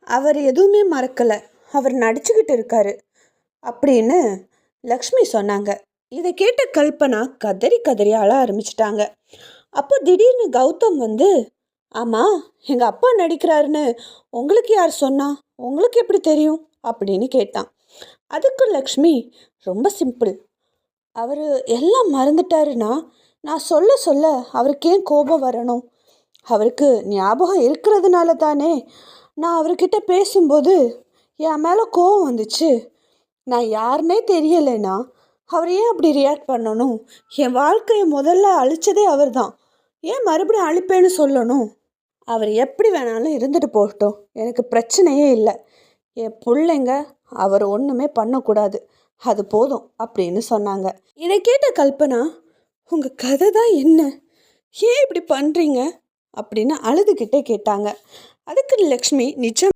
அவர் எதுவுமே மறக்கலை, அவர் நடிச்சுக்கிட்டு இருக்காரு அப்படின்னு லக்ஷ்மி சொன்னாங்க. இதை கேட்ட கல்பனா கதறி கதறி அழ ஆரம்பிச்சிட்டாங்க. அப்போ திடீர்னு கௌதம் வந்து, ஆமாம், எங்கள் அப்பா நடிக்கிறாருன்னு உங்களுக்கு யார் சொன்னா, உங்களுக்கு எப்படி தெரியும் அப்படின்னு கேட்டான். அதுக்கு லக்ஷ்மி, ரொம்ப சிம்பிள், அவர் எல்லாம் மறந்துட்டாருன்னா நான் சொல்ல சொல்ல அவருக்கு ஏன் கோபம் வரணும்? அவருக்கு ஞாபகம் இருக்கிறதுனால தானே நான் அவர்கிட்ட பேசும்போது என் மேலே கோபம் வந்துச்சு. நான் யாருன்னே தெரியலைன்னா அவர் ஏன் அப்படி ரியாக்ட் பண்ணணும்? என் வாழ்க்கையை முதல்ல அழிச்சதே அவர் தான், ஏன் மறுபடியும் அழிப்பேன்னு சொல்லணும்? அவர் எப்படி வேணாலும் இருந்துட்டு போகட்டும், எனக்கு பிரச்சனையே இல்லை. என் பிள்ளைங்க அவர் ஒன்றுமே பண்ணக்கூடாது, அது போதும் அப்படின்னு சொன்னாங்க. இதை கேட்ட கல்பனா, உங்கள் கதை தான் என்ன, ஏன் இப்படி பண்ணுறீங்க அப்படின்னு அழுதுகிட்டே கேட்டாங்க. அதுக்கு லக்ஷ்மி, நிஜம்